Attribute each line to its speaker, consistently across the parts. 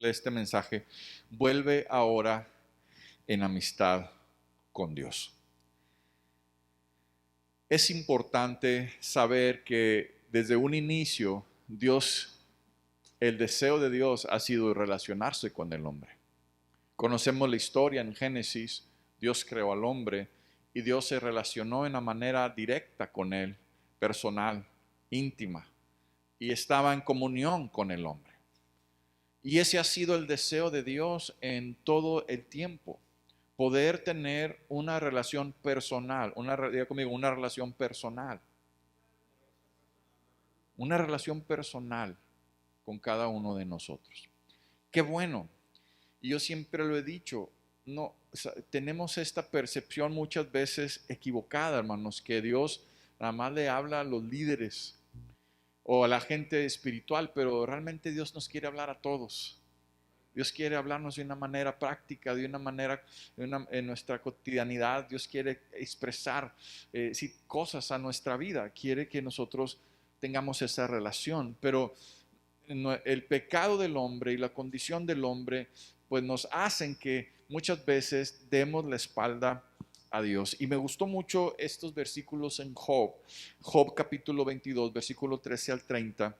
Speaker 1: este mensaje, vuelve ahora en amistad con Dios. Es importante saber que desde un inicio el deseo de Dios ha sido relacionarse con el hombre. Conocemos la historia en Génesis. Dios creó al hombre y Dios se relacionó en una manera directa con él, personal, íntima, y estaba en comunión con el hombre. Y ese ha sido el deseo de Dios en todo el tiempo, poder tener una relación personal, diga conmigo, una relación personal con cada uno de nosotros. Qué bueno. Y yo siempre lo he dicho, no, tenemos esta percepción muchas veces equivocada, hermanos, que Dios nada más le habla a los líderes o a la gente espiritual, pero realmente Dios nos quiere hablar a todos. Dios quiere hablarnos de una manera práctica, de una manera en nuestra cotidianidad. Dios quiere expresar cosas a nuestra vida. Quiere que nosotros tengamos esa relación. Pero el pecado del hombre y la condición del hombre pues nos hacen que muchas veces demos la espalda a Dios. Y me gustó mucho estos versículos en Job capítulo 22, versículo 13 al 30.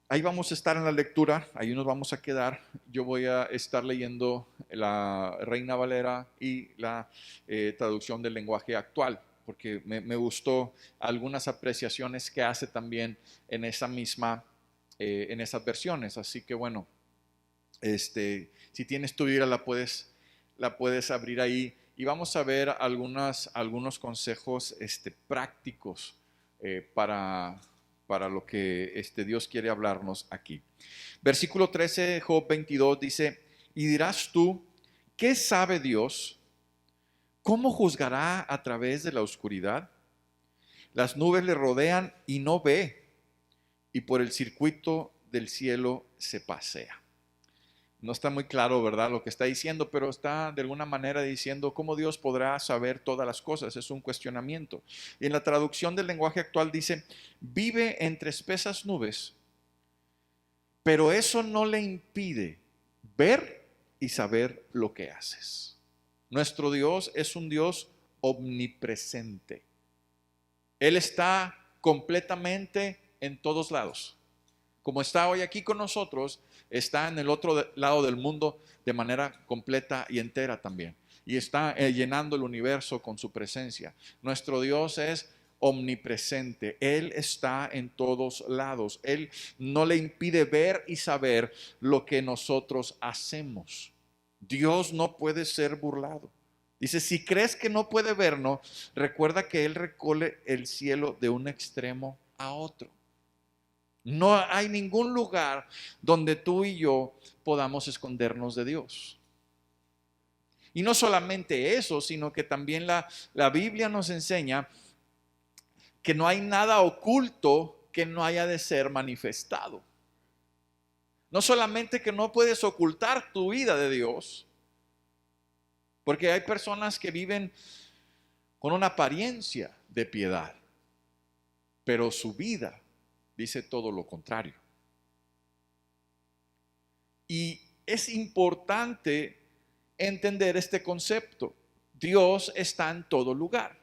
Speaker 1: Ahí vamos a estar en la lectura, ahí nos vamos a quedar. Yo voy a estar leyendo la Reina Valera y la traducción del lenguaje actual, porque me gustó algunas apreciaciones que hace también en esa misma, en esas versiones. Así que bueno, si tienes tu Biblia la puedes abrir ahí y vamos a ver algunos consejos prácticos para lo que Dios quiere hablarnos aquí. Versículo 13 de Job 22 dice: y dirás tú, ¿qué sabe Dios? ¿Cómo juzgará a través de la oscuridad? Las nubes le rodean y no ve, y por el circuito del cielo se pasea. No está muy claro, ¿verdad?, lo que está diciendo, pero está de alguna manera diciendo cómo Dios podrá saber todas las cosas. Es un cuestionamiento. Y en la traducción del lenguaje actual dice: vive entre espesas nubes, pero eso no le impide ver y saber lo que haces. Nuestro Dios es un Dios omnipresente. Él está completamente en todos lados. Como está hoy aquí con nosotros, está en el otro lado del mundo de manera completa y entera también. Y está llenando el universo con su presencia. Nuestro Dios es omnipresente. Él está en todos lados. Él no le impide ver y saber lo que nosotros hacemos. Dios no puede ser burlado. Dice: si crees que no puede vernos, recuerda que Él recorre el cielo de un extremo a otro. No hay ningún lugar donde tú y yo podamos escondernos de Dios. Y no solamente eso, sino que también la Biblia nos enseña que no hay nada oculto que no haya de ser manifestado. No solamente que no puedes ocultar tu vida de Dios, porque hay personas que viven con una apariencia de piedad, pero su vida dice todo lo contrario. Y es importante entender este concepto. Dios está en todo lugar.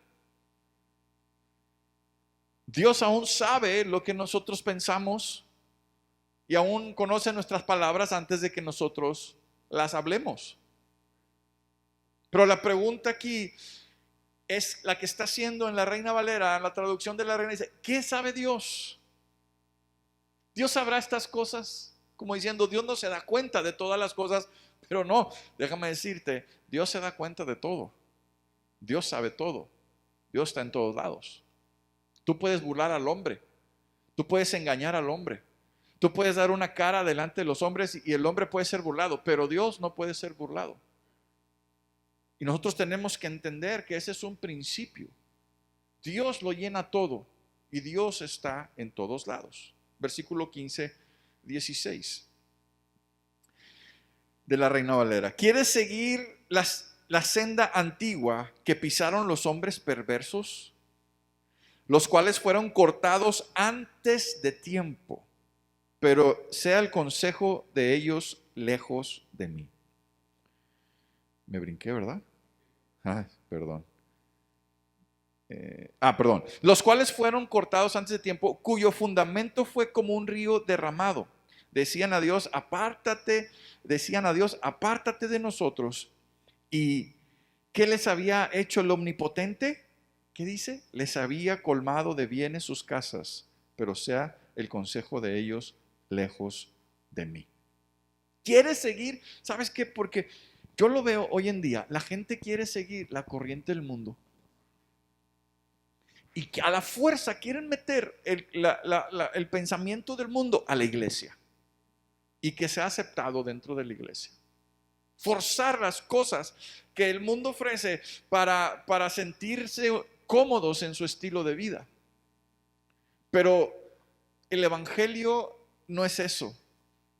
Speaker 1: Dios aún sabe lo que nosotros pensamos y aún conoce nuestras palabras antes de que nosotros las hablemos. Pero la pregunta aquí es la que está haciendo en la Reina Valera, en la traducción de la Reina, dice: ¿qué sabe Dios? ¿Dios sabrá estas cosas? Como diciendo, Dios no se da cuenta de todas las cosas. Pero no, déjame decirte, Dios se da cuenta de todo. Dios sabe todo. Dios está en todos lados. Tú puedes burlar al hombre. Tú puedes engañar al hombre. Tú puedes dar una cara delante de los hombres y el hombre puede ser burlado, pero Dios no puede ser burlado. Y nosotros tenemos que entender que ese es un principio. Dios lo llena todo y Dios está en todos lados. Versículo 15, 16 de la Reina Valera. ¿Quieres seguir la senda antigua que pisaron los hombres perversos, los cuales fueron cortados antes de tiempo pero sea el consejo de ellos lejos de mí. Me brinqué, ¿verdad? Perdón. Perdón. Los cuales fueron cortados antes de tiempo, cuyo fundamento fue como un río derramado. Decían a Dios, apártate de nosotros. ¿Y qué les había hecho el Omnipotente? ¿Qué dice? Les había colmado de bienes sus casas, pero sea el consejo de ellos lejos de mí. ¿Quieres seguir? ¿Sabes qué? Porque yo lo veo hoy en día, la gente quiere seguir la corriente del mundo y que a la fuerza quieren meter el pensamiento del mundo a la iglesia y que sea aceptado dentro de la iglesia. Forzar las cosas que el mundo ofrece para sentirse cómodos en su estilo de vida. Pero el evangelio no es eso.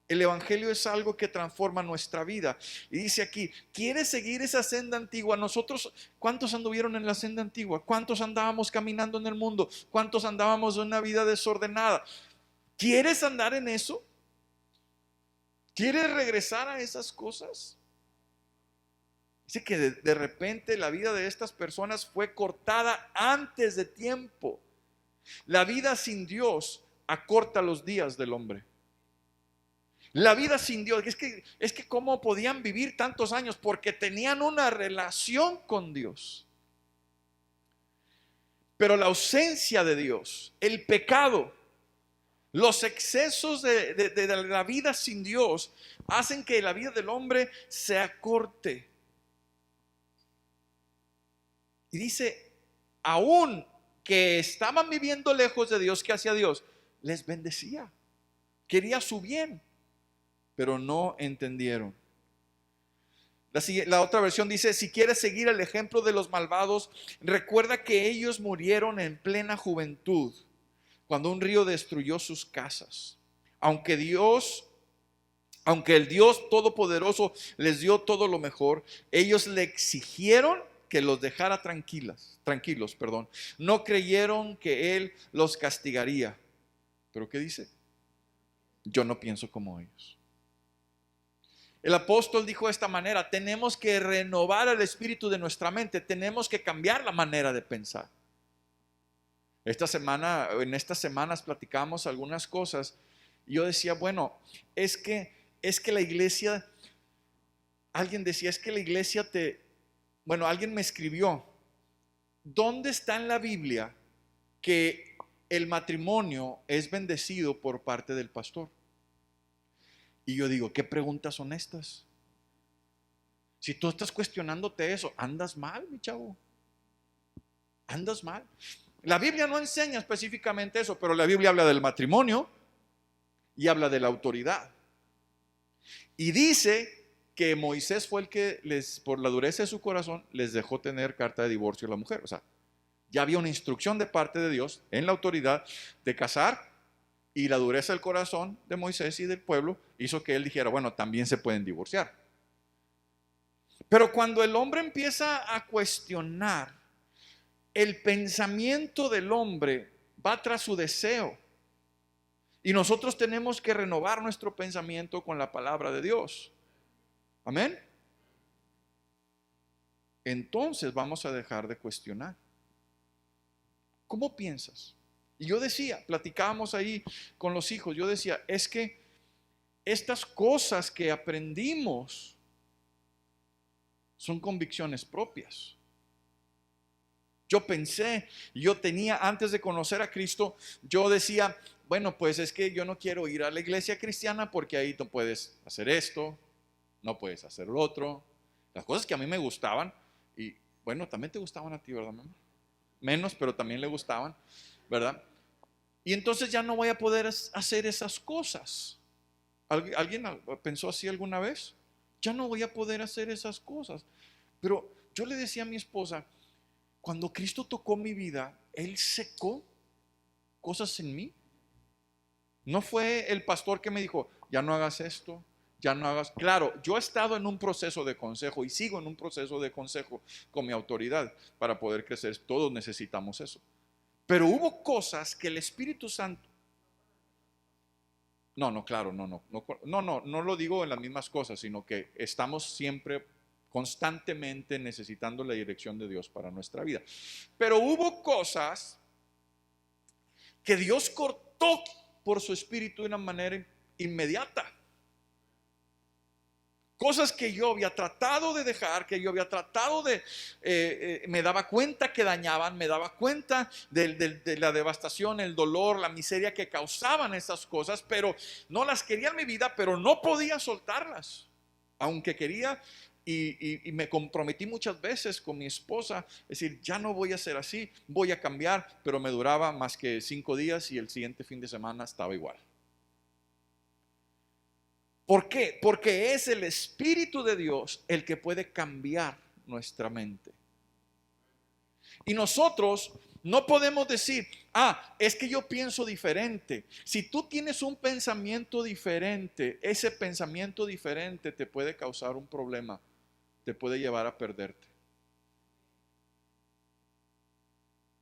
Speaker 1: El evangelio es algo que transforma nuestra vida. Y dice aquí, ¿quieres seguir esa senda antigua? Nosotros, ¿cuántos anduvieron en la senda antigua? ¿Cuántos andábamos caminando en el mundo? ¿Cuántos andábamos en una vida desordenada? ¿Quieres andar en eso? ¿Quieres regresar a esas cosas? Dice que de repente la vida de estas personas fue cortada antes de tiempo. La vida sin Dios acorta los días del hombre. La vida sin Dios, es que cómo podían vivir tantos años, porque tenían una relación con Dios. Pero la ausencia de Dios, el pecado, los excesos de la vida sin Dios hacen que la vida del hombre se acorte. Y dice, aún que estaban viviendo lejos de Dios, ¿qué hacía Dios? Les bendecía, quería su bien, pero no entendieron. La otra versión dice, si quieres seguir el ejemplo de los malvados, recuerda que ellos murieron en plena juventud, cuando un río destruyó sus casas. Aunque el Dios Todopoderoso les dio todo lo mejor, ellos le exigieron que los dejara tranquilos. No creyeron que Él los castigaría. ¿Pero qué dice? Yo no pienso como ellos. El apóstol dijo de esta manera, tenemos que renovar el espíritu de nuestra mente, tenemos que cambiar la manera de pensar. En estas semanas platicamos algunas cosas y yo decía, bueno, es que la iglesia, alguien decía, es que la iglesia alguien me escribió, ¿dónde está en la Biblia que el matrimonio es bendecido por parte del pastor? Y yo digo, ¿qué preguntas son estas? Si tú estás cuestionándote eso, andas mal, mi chavo. Andas mal. La Biblia no enseña específicamente eso, pero la Biblia habla del matrimonio y habla de la autoridad. Y dice que Moisés fue el que por la dureza de su corazón, les dejó tener carta de divorcio a la mujer. O sea, ya había una instrucción de parte de Dios en la autoridad de casar, y la dureza del corazón de Moisés y del pueblo hizo que él dijera, bueno, también se pueden divorciar. Pero cuando el hombre empieza a cuestionar, el pensamiento del hombre va tras su deseo. Y nosotros tenemos que renovar nuestro pensamiento con la palabra de Dios. Amén. Entonces vamos a dejar de cuestionar. ¿Cómo piensas? Y yo decía, platicábamos ahí con los hijos, yo decía, es que estas cosas que aprendimos son convicciones propias. Yo tenía, antes de conocer a Cristo, yo decía, bueno, pues es que yo no quiero ir a la iglesia cristiana porque ahí no puedes hacer esto, no puedes hacer lo otro. Las cosas que a mí me gustaban, y bueno, también te gustaban a ti, ¿verdad, mamá? Menos, pero también le gustaban, ¿verdad? Y entonces ya no voy a poder hacer esas cosas. ¿Alguien pensó así alguna vez? Ya no voy a poder hacer esas cosas. Pero yo le decía a mi esposa, cuando Cristo tocó mi vida, Él secó cosas en mí. No fue el pastor que me dijo, ya no hagas esto, ya no hagas. Claro, yo he estado en un proceso de consejo y sigo en un proceso de consejo con mi autoridad para poder crecer. Todos necesitamos eso. Pero hubo cosas que el Espíritu Santo, No, no, claro, no lo digo en las mismas cosas, sino que estamos siempre constantemente necesitando la dirección de Dios para nuestra vida. Pero hubo cosas que Dios cortó por su espíritu de una manera inmediata. Cosas que yo había tratado de dejar, que yo había tratado de, me daba cuenta que dañaban, me daba cuenta de la devastación, el dolor, la miseria que causaban esas cosas, pero no las quería en mi vida, pero no podía soltarlas, aunque quería. Y me comprometí muchas veces con mi esposa, es decir, ya no voy a ser así, voy a cambiar, pero me duraba más que 5 días y el siguiente fin de semana estaba igual. ¿Por qué? Porque es el Espíritu de Dios el que puede cambiar nuestra mente. Y nosotros no podemos decir, es que yo pienso diferente. Si tú tienes un pensamiento diferente, ese pensamiento diferente te puede causar un problema, te puede llevar a perderte.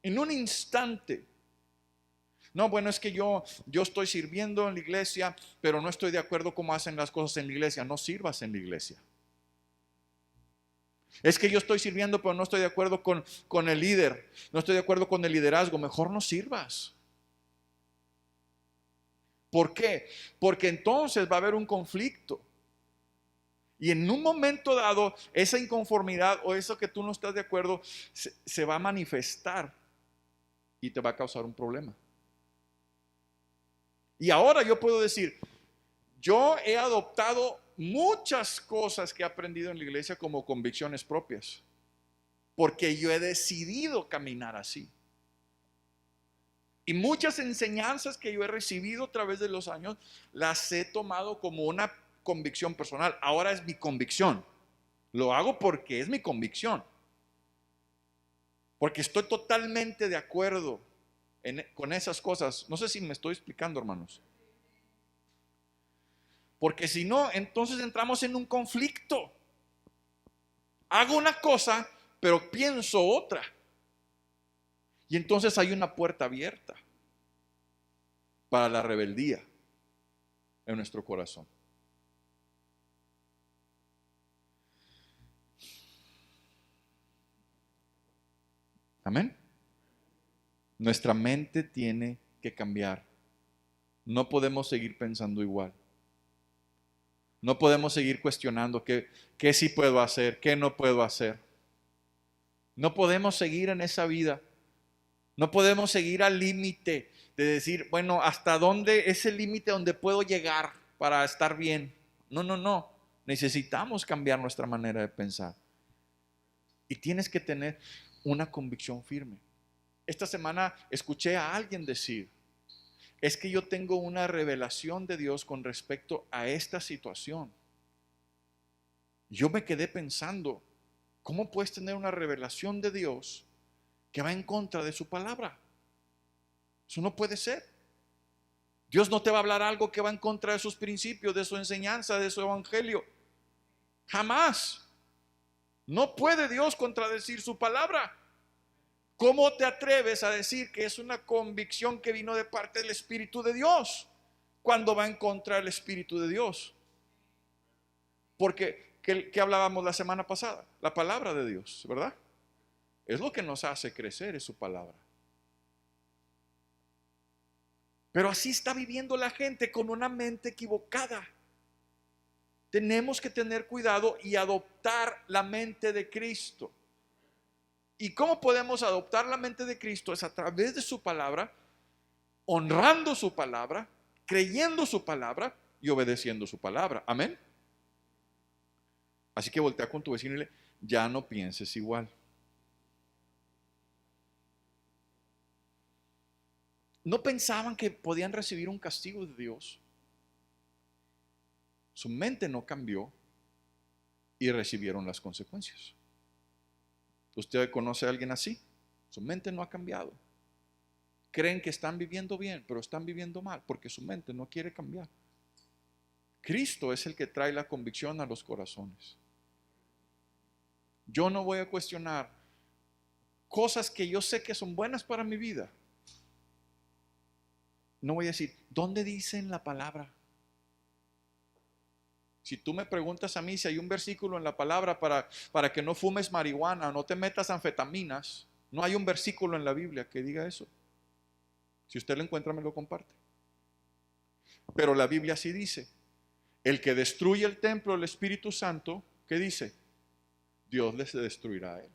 Speaker 1: En un instante. No, bueno, es que yo estoy sirviendo en la iglesia, pero no estoy de acuerdo cómo hacen las cosas en la iglesia. No sirvas en la iglesia. Es que yo estoy sirviendo, pero no estoy de acuerdo con el líder. No estoy de acuerdo con el liderazgo. Mejor no sirvas. ¿Por qué? Porque entonces va a haber un conflicto. Y en un momento dado, esa inconformidad o eso que tú no estás de acuerdo se va a manifestar y te va a causar un problema. Y ahora yo puedo decir, yo he adoptado muchas cosas que he aprendido en la iglesia como convicciones propias, porque yo he decidido caminar así. Y muchas enseñanzas que yo he recibido a través de los años las he tomado como una convicción personal. Ahora es mi convicción. Lo hago porque es mi convicción. Porque estoy totalmente de acuerdo con esas cosas. No sé si me estoy explicando, hermanos. Porque si no, entonces entramos en un conflicto. Hago una cosa, pero pienso otra. Y entonces hay una puerta abierta para la rebeldía en nuestro corazón. Amén. Nuestra mente tiene que cambiar. No podemos seguir pensando igual. No podemos seguir cuestionando qué sí puedo hacer, qué no puedo hacer. No podemos seguir en esa vida. No podemos seguir al límite de decir, bueno, ¿hasta dónde es el límite donde puedo llegar para estar bien? No. Necesitamos cambiar nuestra manera de pensar. Y tienes que tener una convicción firme. Esta semana escuché a alguien decir, es que yo tengo una revelación de Dios con respecto a esta situación. Yo me quedé pensando, ¿cómo puedes tener una revelación de Dios que va en contra de su palabra? Eso no puede ser. Dios no te va a hablar algo que va en contra de sus principios, de su enseñanza, de su evangelio. Jamás. No puede Dios contradecir su palabra. ¿Cómo te atreves a decir que es una convicción que vino de parte del Espíritu de Dios cuando va en contra del Espíritu de Dios? Porque, ¿qué hablábamos la semana pasada? La palabra de Dios, ¿verdad? Es lo que nos hace crecer, es su palabra. Pero así está viviendo la gente con una mente equivocada. Tenemos que tener cuidado y adoptar la mente de Cristo. ¿Y cómo podemos adoptar la mente de Cristo? Es a través de su palabra, honrando su palabra, creyendo su palabra y obedeciendo su palabra. Amén. Así que voltea con tu vecino y dile, ya no pienses igual. No pensaban que podían recibir un castigo de Dios. Su mente no cambió y recibieron las consecuencias. ¿Usted conoce a alguien así? Su mente no ha cambiado. Creen que están viviendo bien, pero están viviendo mal porque su mente no quiere cambiar. Cristo es el que trae la convicción a los corazones. Yo no voy a cuestionar cosas que yo sé que son buenas para mi vida. No voy a decir, ¿dónde dice en la palabra Si tú me preguntas a mí si hay un versículo en la palabra para que no fumes marihuana o no te metas anfetaminas, no hay un versículo en la Biblia que diga eso. Si usted lo encuentra, me lo comparte. Pero la Biblia sí dice, el que destruye el templo del Espíritu Santo, ¿qué dice? Dios les destruirá a él.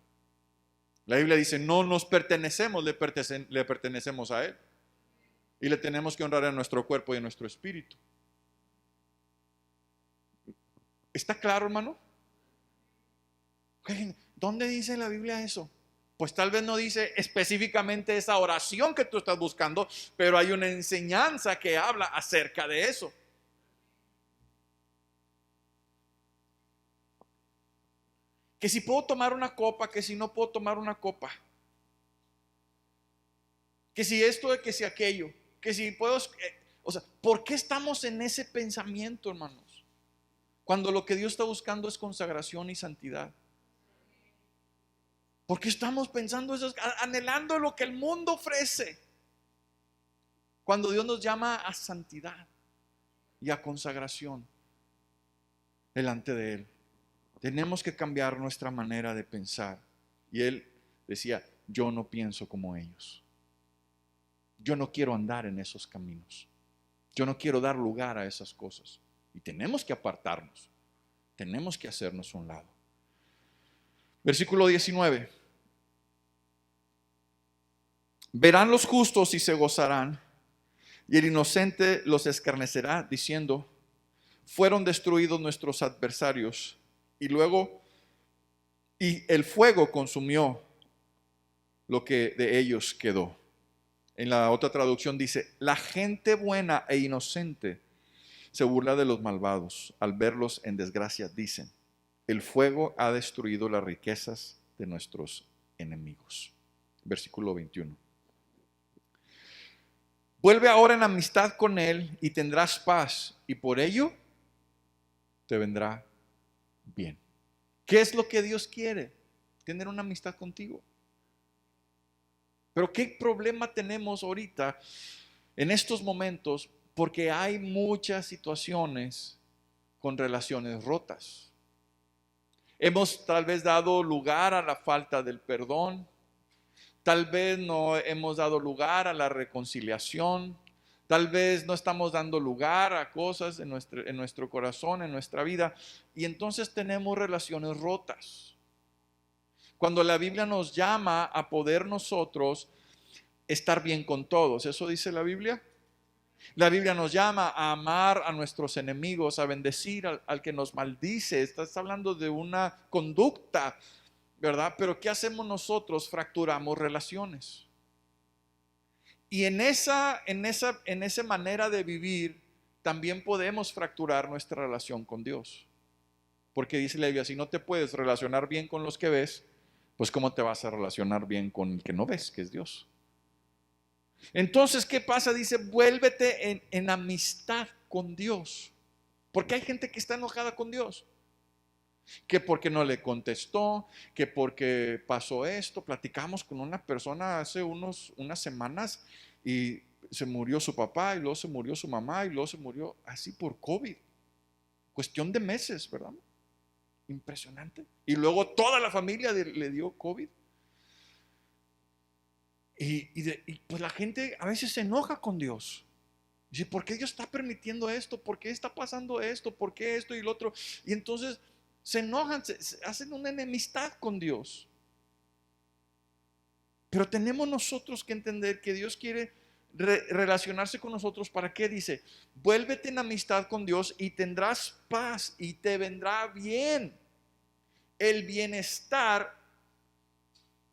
Speaker 1: La Biblia dice, no nos pertenecemos, le pertenecemos a él. Y le tenemos que honrar a nuestro cuerpo y a nuestro espíritu. ¿Está claro, hermano? ¿Dónde dice la Biblia eso? Pues tal vez no dice específicamente esa oración que tú estás buscando, pero hay una enseñanza que habla acerca de eso. Que si puedo tomar una copa, que si no puedo tomar una copa. Que si esto, que si aquello. Que si puedo... o sea, ¿por qué estamos en ese pensamiento, hermanos? Cuando lo que Dios está buscando es consagración y santidad. ¿Por qué estamos pensando eso, anhelando lo que el mundo ofrece? Cuando Dios nos llama a santidad y a consagración delante de Él. Tenemos que cambiar nuestra manera de pensar. Y Él decía, yo no pienso como ellos. Yo no quiero andar en esos caminos. Yo no quiero dar lugar a esas cosas. Y tenemos que apartarnos. Tenemos que hacernos a un lado. Versículo 19. Verán los justos y se gozarán, y el inocente los escarnecerá, diciendo, fueron destruidos nuestros adversarios, y el fuego consumió lo que de ellos quedó. En la otra traducción dice, la gente buena e inocente se burla de los malvados. Al verlos en desgracia dicen, el fuego ha destruido las riquezas de nuestros enemigos. Versículo 21. Vuelve ahora en amistad con Él y tendrás paz, y por ello te vendrá bien. ¿Qué es lo que Dios quiere? Tener una amistad contigo. Pero ¿qué problema tenemos ahorita en estos momentos? Porque hay muchas situaciones con relaciones rotas. Hemos tal vez dado lugar a la falta del perdón. Tal vez no hemos dado lugar a la reconciliación. Tal vez no estamos dando lugar a cosas en nuestro corazón, en nuestra vida. Y entonces tenemos relaciones rotas. Cuando la Biblia nos llama a poder nosotros estar bien con todos. ¿Eso dice la Biblia? La Biblia nos llama a amar a nuestros enemigos, a bendecir al que nos maldice. Estás hablando de una conducta, ¿verdad? Pero ¿qué hacemos nosotros? Fracturamos relaciones. Y en esa manera de vivir también podemos fracturar nuestra relación con Dios. Porque dice la Biblia, si no te puedes relacionar bien con los que ves, pues ¿cómo te vas a relacionar bien con el que no ves, que es Dios? Entonces, ¿qué pasa? Dice, vuélvete en amistad con Dios. Porque hay gente que está enojada con Dios. Que porque no le contestó, que porque pasó esto. Platicamos con una persona hace unas semanas y se murió su papá y luego se murió su mamá y luego se murió así por COVID. Cuestión de meses, ¿verdad? Impresionante. Y luego toda la familia le dio COVID. Y pues la gente a veces se enoja con Dios. Dice, ¿por qué Dios está permitiendo esto? ¿Por qué está pasando esto? ¿Por qué esto y lo otro? Y entonces se enojan, se hacen una enemistad con Dios. Pero tenemos nosotros que entender que Dios quiere relacionarse con nosotros. ¿Para qué? Dice, vuélvete en amistad con Dios y tendrás paz y te vendrá bien. El bienestar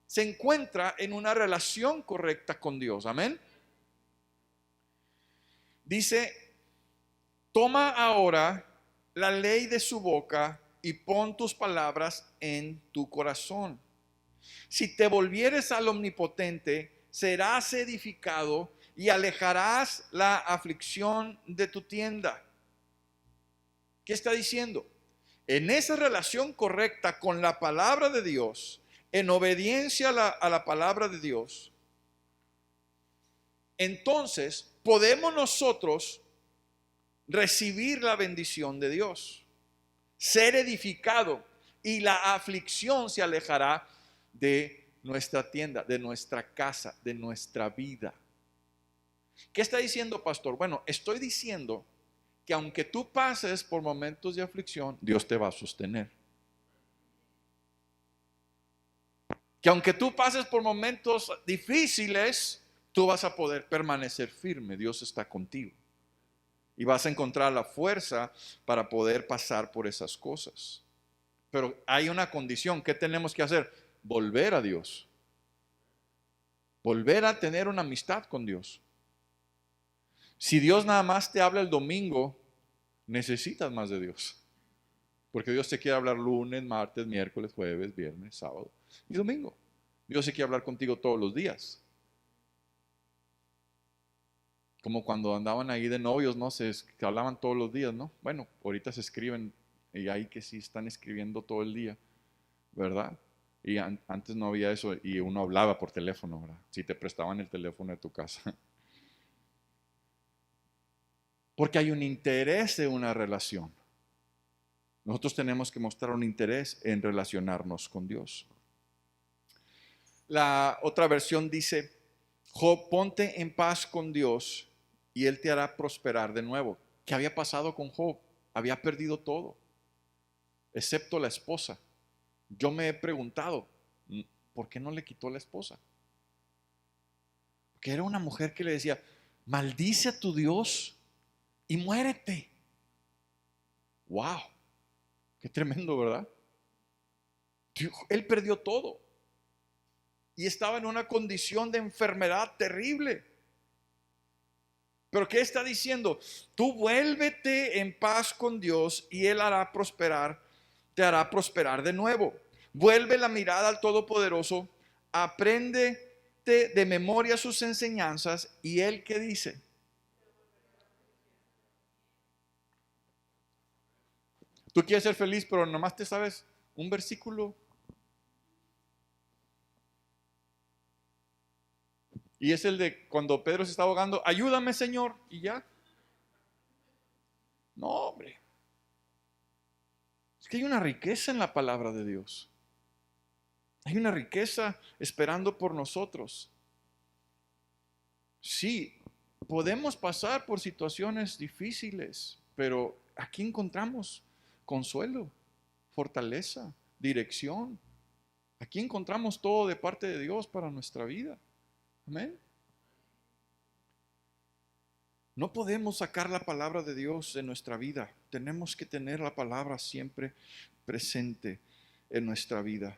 Speaker 1: se encuentra en una relación correcta con Dios. Amén. Dice, toma ahora la ley de su boca y pon tus palabras en tu corazón. Si te volvieres al Omnipotente, serás edificado y alejarás la aflicción de tu tienda. ¿Qué está diciendo? En esa relación correcta con la palabra de Dios, en obediencia a la palabra de Dios, entonces podemos nosotros recibir la bendición de Dios. ser edificado, y la aflicción se alejará de nuestra tienda, de nuestra casa, de nuestra vida. ¿Qué está diciendo, pastor? Bueno, estoy diciendo que aunque tú pases por momentos de aflicción, Dios te va a sostener. Que aunque tú pases por momentos difíciles, tú vas a poder permanecer firme. Dios está contigo. Y vas a encontrar la fuerza para poder pasar por esas cosas. Pero hay una condición. ¿Qué tenemos que hacer? Volver a Dios. Volver a tener una amistad con Dios. Si Dios nada más te habla el domingo, necesitas más de Dios. Porque Dios te quiere hablar lunes, martes, miércoles, jueves, viernes, sábado y domingo. Dios se quiere hablar contigo todos los días. Como cuando andaban ahí de novios, ¿no? Se hablaban todos los días, ¿no? Bueno, ahorita se escriben y hay que sí están escribiendo todo el día, ¿verdad? Y antes no había eso y uno hablaba por teléfono, ¿verdad? Si te prestaban el teléfono de tu casa. Porque hay un interés de una relación. Nosotros tenemos que mostrar un interés en relacionarnos con Dios. La otra versión dice, Job, ponte en paz con Dios y Él te hará prosperar de nuevo. ¿Qué había pasado con Job? Había perdido todo, excepto la esposa. Yo me he preguntado, ¿por qué no le quitó la esposa? Porque era una mujer que le decía, maldice a tu Dios y muérete. ¡Wow! Qué tremendo, ¿verdad? Él perdió todo. Y estaba en una condición de enfermedad terrible. Pero ¿qué está diciendo? Tú vuélvete en paz con Dios y Él hará prosperar, te hará prosperar de nuevo. Vuelve la mirada al Todopoderoso, apréndete de memoria sus enseñanzas y Él, ¿qué dice? Tú quieres ser feliz, pero nomás te sabes un versículo. Y es el de cuando Pedro se está ahogando, ayúdame Señor, y ya. No, hombre. Es que hay una riqueza en la palabra de Dios. Hay una riqueza esperando por nosotros. Sí, podemos pasar por situaciones difíciles, pero aquí encontramos consuelo, fortaleza, dirección. Aquí encontramos todo de parte de Dios para nuestra vida. Amén. No podemos sacar la palabra de Dios de nuestra vida. Tenemos que tener la palabra siempre presente en nuestra vida.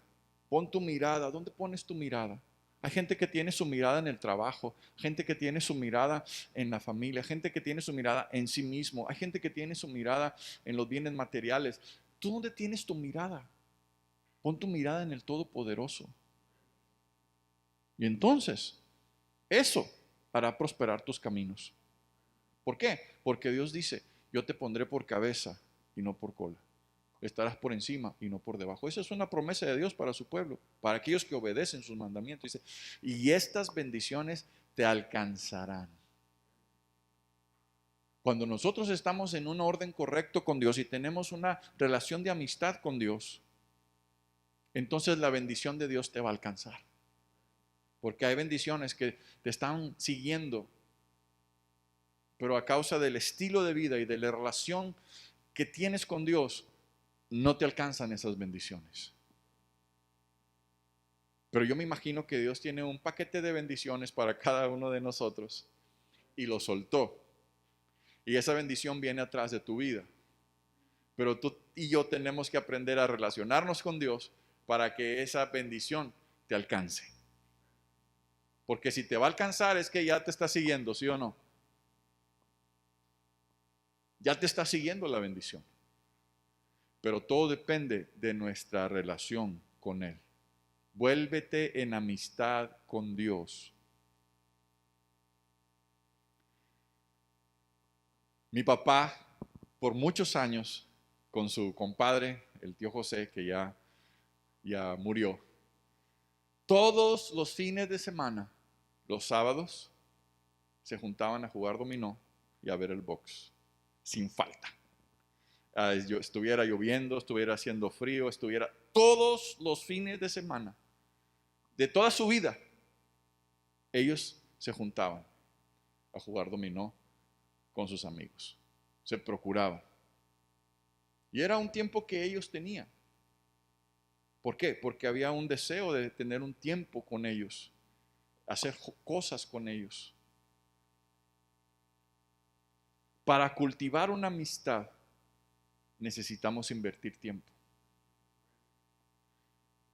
Speaker 1: Pon tu mirada. ¿Dónde pones tu mirada? Hay gente que tiene su mirada en el trabajo, gente que tiene su mirada en la familia, gente que tiene su mirada en sí mismo, hay gente que tiene su mirada en los bienes materiales. ¿Tú dónde tienes tu mirada? Pon tu mirada en el Todopoderoso. Y entonces, eso hará prosperar tus caminos. ¿Por qué? Porque Dios dice, yo te pondré por cabeza y no por cola. Estarás por encima y no por debajo. Esa es una promesa de Dios para su pueblo, para aquellos que obedecen sus mandamientos. Dice, y estas bendiciones te alcanzarán. Cuando nosotros estamos en un orden correcto con Dios y tenemos una relación de amistad con Dios, entonces la bendición de Dios te va a alcanzar. Porque hay bendiciones que te están siguiendo, pero a causa del estilo de vida y de la relación que tienes con Dios, no te alcanzan esas bendiciones. Pero yo me imagino que Dios tiene un paquete de bendiciones para cada uno de nosotros y lo soltó. Y esa bendición viene atrás de tu vida. Pero tú y yo tenemos que aprender a relacionarnos con Dios para que esa bendición te alcance. Porque si te va a alcanzar es que ya te está siguiendo, ¿sí o no? Ya te está siguiendo la bendición. Pero todo depende de nuestra relación con Él. Vuélvete en amistad con Dios. Mi papá, por muchos años, con su compadre, el tío José, que ya murió, todos los fines de semana, los sábados, se juntaban a jugar dominó y a ver el box, sin falta. estuviera lloviendo, estuviera haciendo frío, estuviera todos los fines de semana, de toda su vida, ellos se juntaban a jugar dominó con sus amigos. Se procuraban. Y era un tiempo que ellos tenían. ¿Por qué? Porque había un deseo de tener un tiempo con ellos, hacer cosas con ellos. Para cultivar una amistad necesitamos invertir tiempo.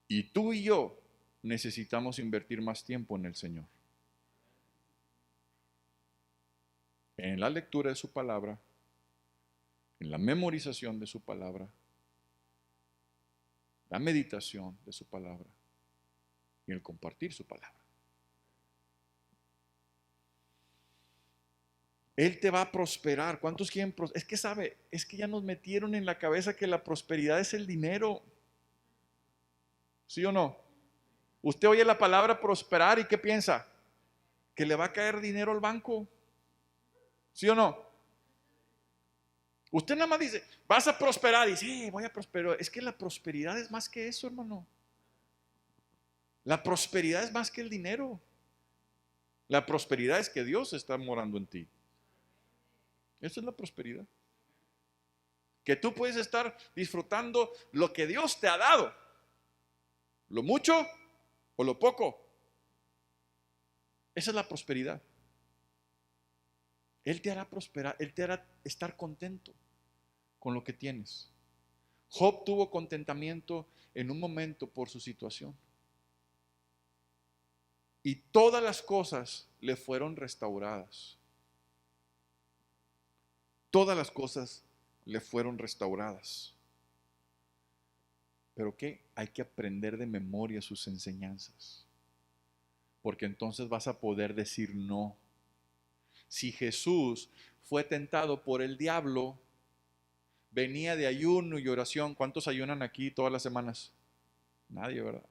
Speaker 1: Y tú y yo necesitamos invertir más tiempo en el Señor. En la lectura de su palabra, en la memorización de su palabra, la meditación de su palabra y el compartir su palabra. Él te va a prosperar. ¿Cuántos quieren prosperar? Es que sabe, es que ya nos metieron en la cabeza que la prosperidad es el dinero. ¿Sí o no? Usted oye la palabra prosperar y ¿qué piensa? Que le va a caer dinero al banco. ¿Sí o no? Usted nada más dice, vas a prosperar y sí, voy a prosperar. Es que la prosperidad es más que eso, hermano. La prosperidad es más que el dinero. La prosperidad es que Dios está morando en ti. Esa es la prosperidad. Que tú puedes estar disfrutando lo que Dios te ha dado. Lo mucho o lo poco. Esa es la prosperidad. Él te hará prosperar, Él te hará estar contento con lo que tienes. Job tuvo contentamiento en un momento por su situación. Y todas las cosas le fueron restauradas. Todas las cosas le fueron restauradas. ¿Pero qué? Hay que aprender de memoria sus enseñanzas. Porque entonces vas a poder decir no. Si Jesús fue tentado por el diablo, venía de ayuno y oración. ¿Cuántos ayunan aquí todas las semanas? Nadie, ¿verdad?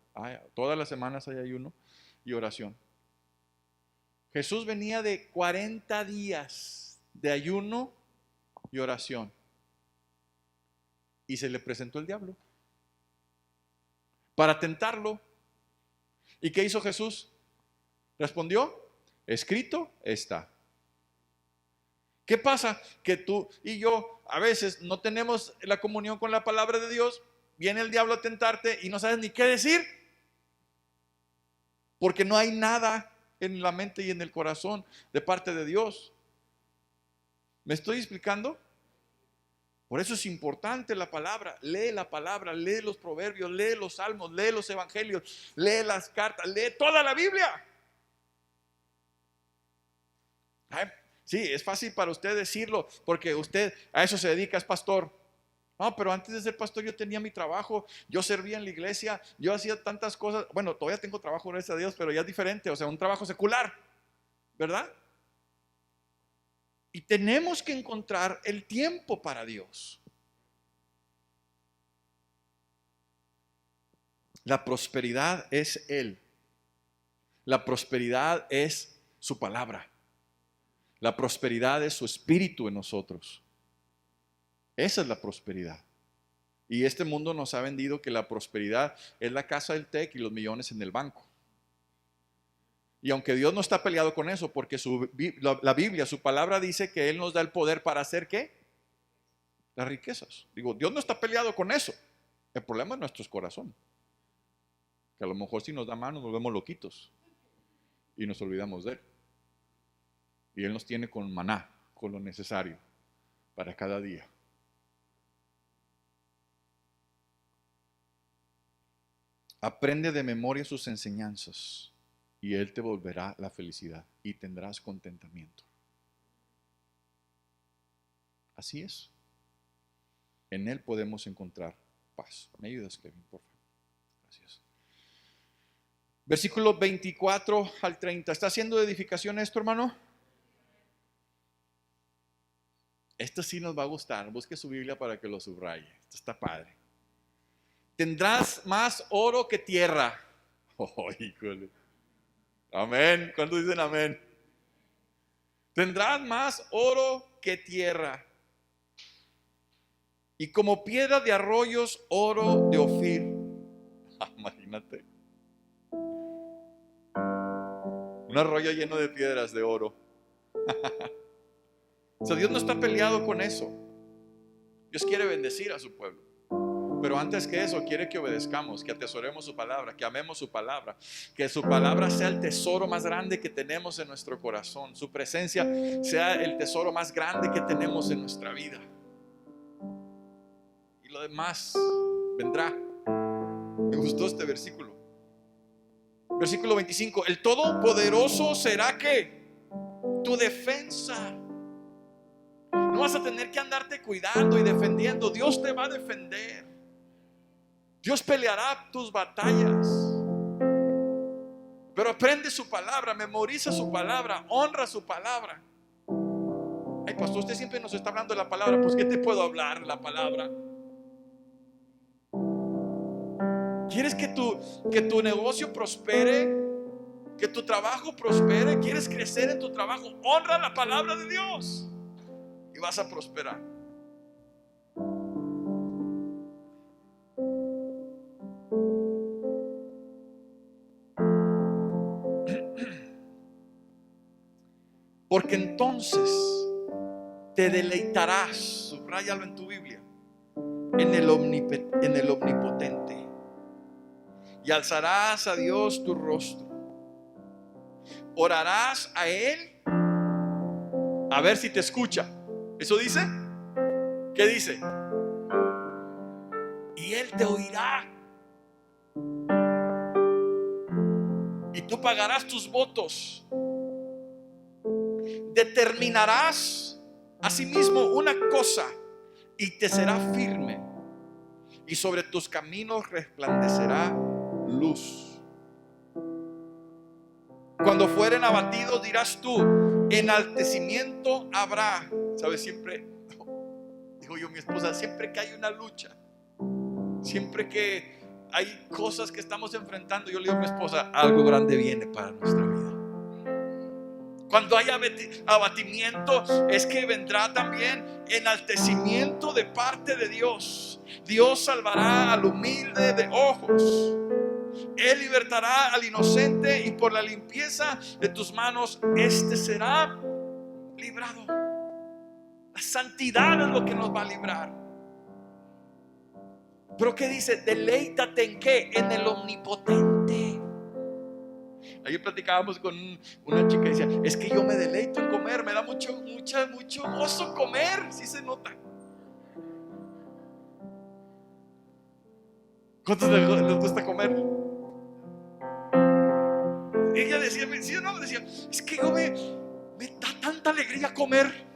Speaker 1: Todas las semanas hay ayuno y oración. Jesús venía de 40 días de ayuno y oración. Y se le presentó el diablo para tentarlo. ¿Y qué hizo Jesús? Respondió, escrito está. ¿Qué pasa? Que tú y yo a veces no tenemos la comunión con la palabra de Dios. Viene el diablo a tentarte y no sabes ni qué decir. Porque no hay nada en la mente y en el corazón de parte de Dios. ¿Me estoy explicando? Por eso es importante la palabra. Lee la palabra, lee los proverbios, lee los salmos, lee los evangelios, lee las cartas, lee toda la Biblia. Sí, es fácil para usted decirlo porque usted a eso se dedica, es pastor. No, pero antes de ser pastor yo tenía mi trabajo, yo servía en la iglesia, yo hacía tantas cosas. Bueno, todavía tengo trabajo, gracias a Dios, pero ya es diferente, o sea, un trabajo secular, ¿verdad? Y tenemos que encontrar el tiempo para Dios. La prosperidad es Él. La prosperidad es su palabra. La prosperidad es su espíritu en nosotros. Esa es la prosperidad. Y este mundo nos ha vendido que la prosperidad es la casa del TEC y los millones en el banco. Y aunque Dios no está peleado con eso, porque la Biblia, su palabra dice que Él nos da el poder para hacer ¿qué? Las riquezas. Digo, Dios no está peleado con eso. El problema es nuestro corazón. Que a lo mejor si nos da mano nos vemos loquitos y nos olvidamos de Él. Y Él nos tiene con maná, con lo necesario para cada día. Aprende de memoria sus enseñanzas y Él te volverá la felicidad y tendrás contentamiento. Así es. En Él podemos encontrar paz. ¿Me ayudas, Kevin, por favor? Gracias. Versículo 24 al 30. ¿Está haciendo edificación esto, hermano? Esto sí nos va a gustar. Busque su Biblia para que lo subraye. Esto está padre. Tendrás más oro que tierra. Oh, híjole. Amén. ¿Cuántos dicen amén? Tendrás más oro que tierra. y como piedra de arroyos, oro de Ofir. Imagínate. Un arroyo lleno de piedras de oro. O sea, Dios no está peleado con eso. Dios quiere bendecir a su pueblo. Pero antes que eso, quiere que obedezcamos, que atesoremos su palabra, que amemos su palabra, que su palabra sea el tesoro más grande que tenemos en nuestro corazón, su presencia sea el tesoro más grande que tenemos en nuestra vida. Y lo demás vendrá. Me gustó este versículo. Versículo 25: el Todopoderoso será ¿qué? Tu defensa. No vas a tener que andarte cuidando y defendiendo. Dios te va a defender. Dios peleará tus batallas. Pero aprende su palabra, memoriza su palabra, honra su palabra. Ay, pastor, usted siempre nos está hablando de la palabra. Pues, ¿qué te puedo hablar? La palabra. ¿Quieres que tu negocio prospere? ¿Que tu trabajo prospere? ¿Quieres crecer en tu trabajo? Honra la palabra de Dios y vas a prosperar. Porque entonces te deleitarás, subráyalo en tu Biblia, en el omnipotente, y alzarás a Dios tu rostro. Orarás a Él, a ver si te escucha. ¿Eso dice? ¿Qué dice? Y Él te oirá. Y tú pagarás tus votos. Determinarás asimismo una cosa y te será firme, y sobre tus caminos resplandecerá luz. Cuando fueren abatidos dirás tú, enaltecimiento habrá. ¿Sabes? Siempre, digo yo, mi esposa, siempre que hay una lucha, siempre que hay cosas que estamos enfrentando, yo le digo a mi esposa, algo grande viene para nuestra vida. Cuando hay abatimiento, es que vendrá también enaltecimiento de parte de Dios. Dios salvará al humilde de ojos. Él libertará al inocente, y por la limpieza de tus manos este será librado. La santidad es lo que nos va a librar. Pero ¿qué dice? Deleítate ¿en qué? En el omnipotente. Ayer platicábamos con una chica y decía, es que yo me deleito en comer, me da mucho gozo comer, sí se nota. ¿Cuántos les gusta comer? Ella decía, ¿sí o no? Decía, es que yo me da tanta alegría comer.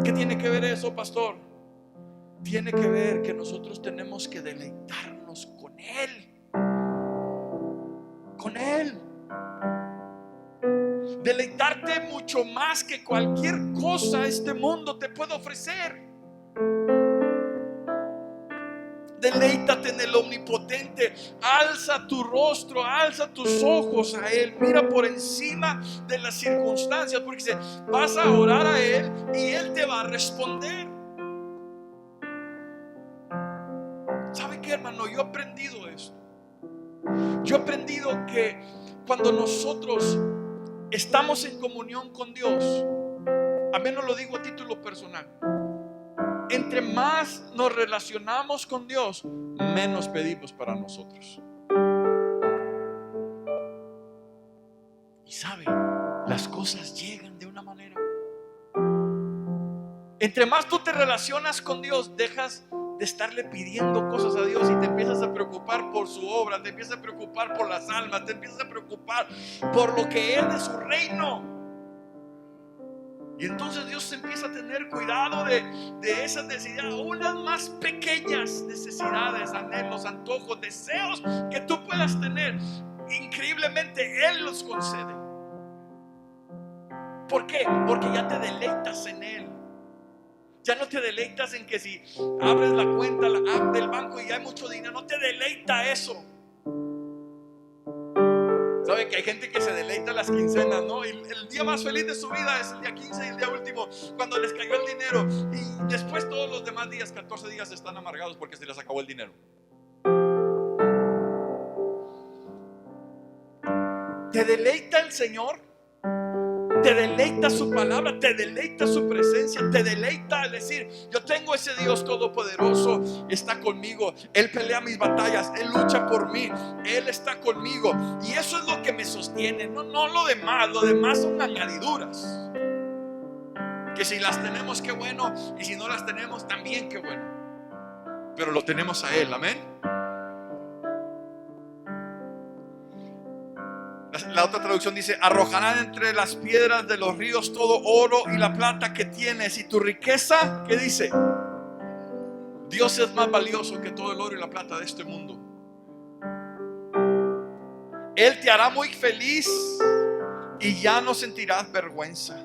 Speaker 1: ¿Qué tiene que ver eso, pastor? Tiene que ver que nosotros tenemos que deleitarnos con Él. Con Él. Deleitarte mucho más que cualquier cosa este mundo te puede ofrecer. Deleítate en el omnipotente. Alza tu rostro, alza tus ojos a Él. Mira por encima de las circunstancias, porque dice, vas a orar a Él y Él te va a responder. ¿Sabe qué, hermano? Yo he aprendido esto. Yo he aprendido que cuando nosotros estamos en comunión con Dios, a menos lo digo a título personal, entre más nos relacionamos con Dios, menos pedimos para nosotros. Y sabe, las cosas llegan de una manera. Entre más tú te relacionas con Dios, dejas de estarle pidiendo cosas a Dios y te empiezas a preocupar por su obra, te empiezas a preocupar por las almas, te empiezas a preocupar por lo que es de su reino. Y entonces Dios empieza a tener cuidado de esas necesidades, unas más pequeñas necesidades, anhelos, antojos, deseos que tú puedas tener. Increíblemente Él los concede. ¿Por qué? Porque ya te deleitas en Él. Ya no te deleitas en que si abres la cuenta, la app del banco y hay mucho dinero, no te deleita eso. ¿Sabe que hay gente gente que se deleita en las quincenas, ¿no? Y el día más feliz de su vida es el día 15 y el día último, cuando les cayó el dinero. Y después todos los demás días, 14 días, están amargados porque se les acabó el dinero. ¿Te deleita el Señor? ¿Te deleita su palabra? ¿Te deleita su presencia? ¿Te deleita al decir, yo tengo ese Dios todopoderoso, está conmigo, Él pelea mis batallas, Él lucha por mí, Él está conmigo? Y eso es lo que me sostiene, no lo demás son añadiduras. Que si las tenemos, qué bueno, y si no las tenemos, también qué bueno. Pero lo tenemos a Él, amén. La otra traducción dice, arrojarán entre las piedras de los ríos todo oro y la plata que tienes, y tu riqueza, ¿qué dice? Dios es más valioso que todo el oro y la plata de este mundo. Él te hará muy feliz y ya no sentirás vergüenza.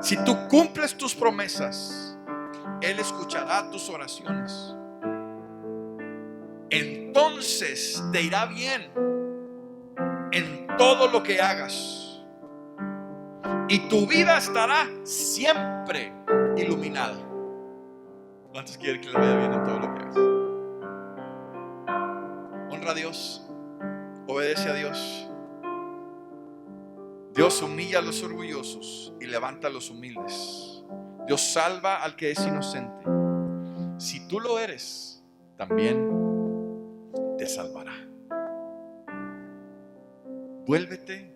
Speaker 1: Si tú cumples tus promesas, Él escuchará tus oraciones. Entonces te irá bien en todo lo que hagas y tu vida estará siempre iluminada. ¿Cuántos quieren que le vaya bien en todo lo que hagas? Honra a Dios, obedece a Dios. Dios humilla a los orgullosos y levanta a los humildes. Dios salva al que es inocente. Si tú lo eres, también te salvará. Vuélvete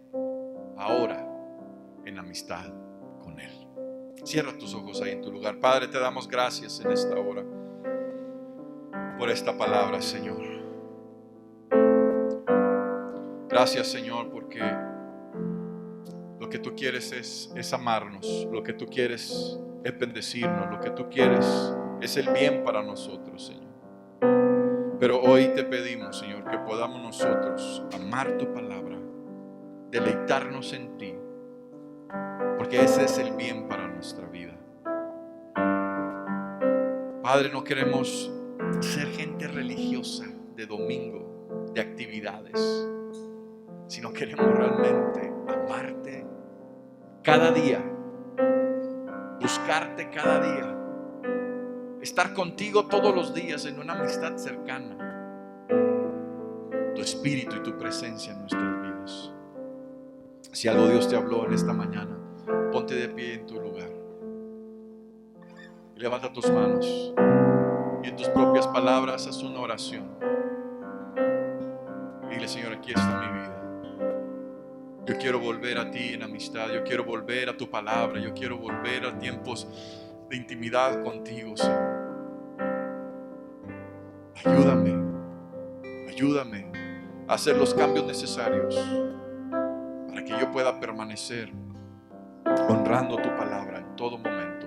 Speaker 1: ahora en amistad con Él. Cierra tus ojos ahí en tu lugar. Padre, te damos gracias en esta hora por esta palabra, Señor. Gracias, Señor, porque lo que tú quieres es amarnos. Lo que tú quieres es bendecirnos. Lo que tú quieres es el bien para nosotros, Señor. Pero hoy te pedimos, Señor, que podamos nosotros amar tu palabra, deleitarnos en ti, porque ese es el bien para nuestra vida. Padre, no queremos ser gente religiosa de domingo, de actividades, sino queremos realmente amarte cada día, buscarte cada día, estar contigo todos los días en una amistad cercana, tu espíritu y tu presencia en nuestras vidas. Si algo Dios te habló en esta mañana, ponte de pie en tu lugar y levanta tus manos y en tus propias palabras haz una oración. Dile, Señor, aquí está mi vida. Yo quiero volver a ti en amistad. Yo quiero volver a tu palabra. Yo quiero volver a tiempos de intimidad contigo, Señor. Ayúdame a hacer los cambios necesarios para que yo pueda permanecer honrando tu palabra en todo momento.